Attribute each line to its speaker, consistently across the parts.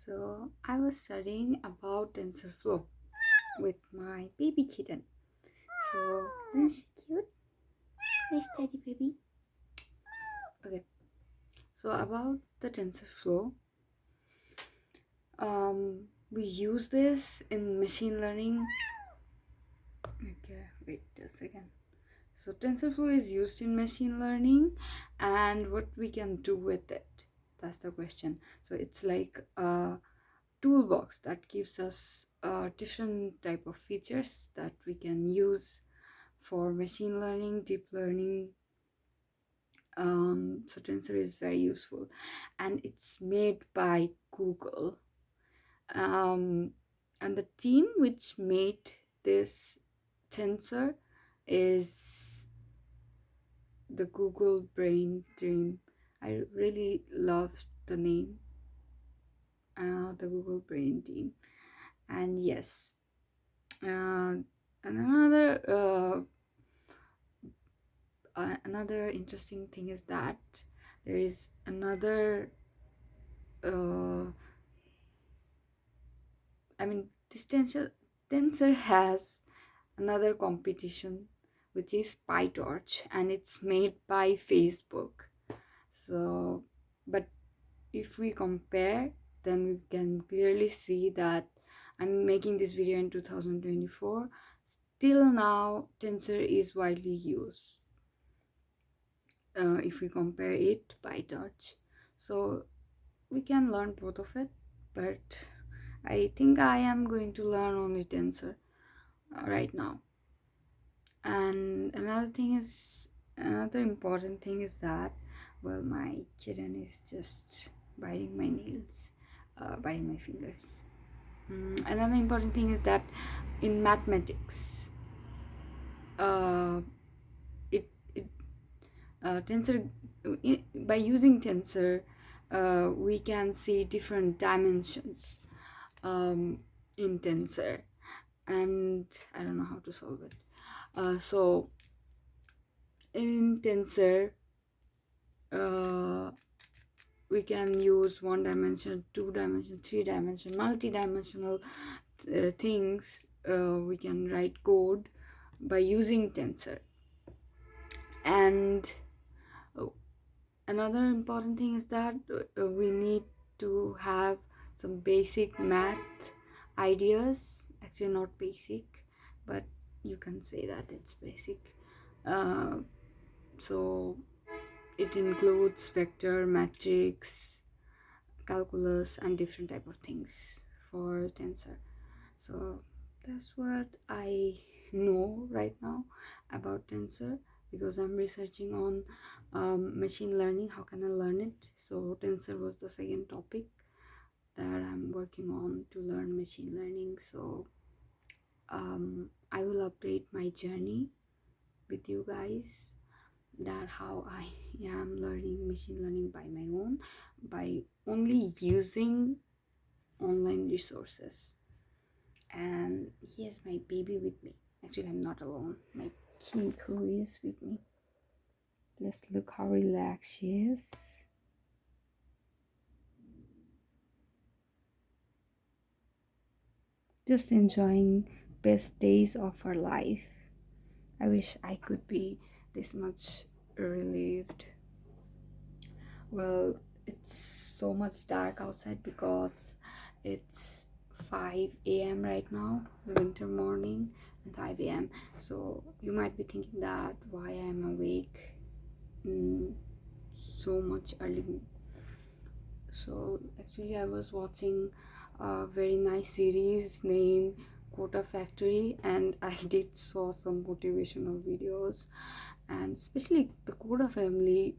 Speaker 1: So I was studying about TensorFlow with my baby kitten. So isn't she cute? Nice teddy baby. Okay. So about the TensorFlow, we use this in machine learning. Okay, wait a second. So TensorFlow is used in machine learning, and what we can do with it. That's the question. So it's like a toolbox that gives us different type of features that we can use for machine learning, deep learning. So Tensor is very useful, and it's made by Google. And the team which made this Tensor is the Google Brain team. I really love the name, the Google Brain team. And yes, and another interesting thing is that there is another this tensor has another competition, which is PyTorch, and it's made by Facebook. So but if we compare, then we can clearly see that I'm making this video in 2024. Still now Tensor is widely used if we compare it to PyTorch. So we can learn both of it, but I think I am going to learn only Tensor right now. And another important thing is that, well, my kitten is just biting my nails, biting my fingers. Another important thing is that in mathematics, it tensor by using tensor, we can see different dimensions in tensor, and I don't know how to solve it. So in tensor, we can use one dimension, two dimension, three dimension, multi-dimensional things. We can write code by using tensor. And another important thing is that we need to have some basic math ideas. Actually not basic, but you can say that it's basic. So it includes vector, matrix, calculus, and different type of things for tensor. So that's what I know right now about tensor, because I'm researching on machine learning. How can I learn it? So tensor was the second topic that I'm working on to learn machine learning. So I will update my journey with you guys, that how I am learning machine learning by my own, by only using online resources. And here's my baby with me. Actually, I'm not alone. My Kinko is with me. Let's look how relaxed she is. Just enjoying best days of her life. I wish I could be this much relieved. Well, it's so much dark outside because it's 5 a.m. right now, winter morning, and 5 a.m. So you might be thinking that why I'm awake so much early. So actually I was watching a very nice series named Quota Factory, and I did saw some motivational videos, and especially the Quota family,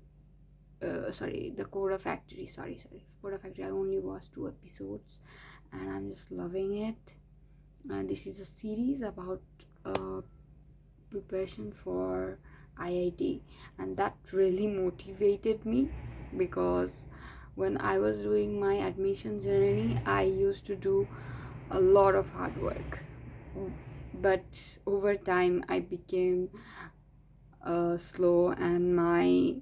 Speaker 1: the Quota Factory, Quota Factory. I only watched 2 episodes and I'm just loving it. And this is a series about preparation for IIT, and that really motivated me, because when I was doing my admission journey, I used to do a lot of hard work, but over time I became slow, and my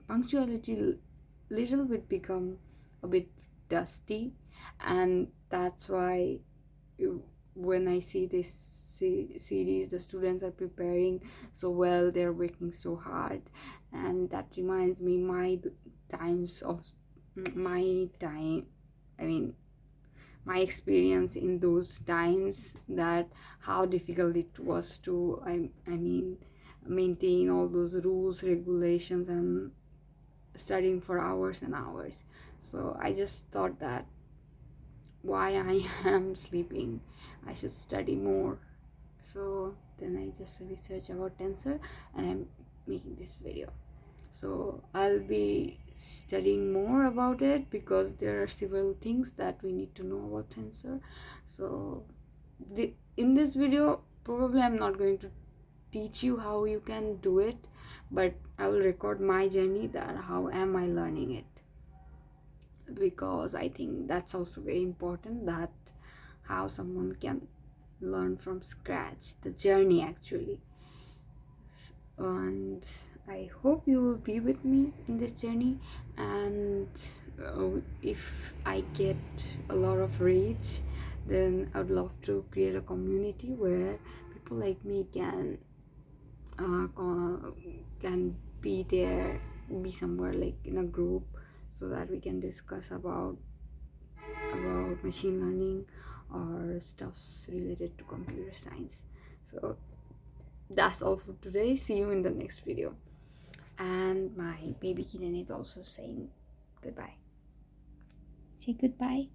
Speaker 1: punctuality little bit become a bit dusty, and that's why when I see this series, the students are preparing so well, they're working so hard, and that reminds me times of my time, I mean my experience in those times, that how difficult it was to I mean maintain all those rules, regulations, and studying for hours and hours. So I just thought that why I am sleeping, I should study more. So then I just research about Tensor, and I'm making this video. So I'll be studying more about it because there are several things that we need to know about Tensor. So in this video probably I'm not going to teach you how you can do it, but I will record my journey, that how am I learning it, because I think that's also very important, that how someone can learn from scratch, the journey actually. And I hope you will be with me in this journey, and if I get a lot of reach, then I would love to create a community where people like me can be there, be somewhere like in a group, so that we can discuss about machine learning or stuffs related to computer science. So that's all for today. See you in the next video. And my baby kitten is also saying goodbye. Say goodbye.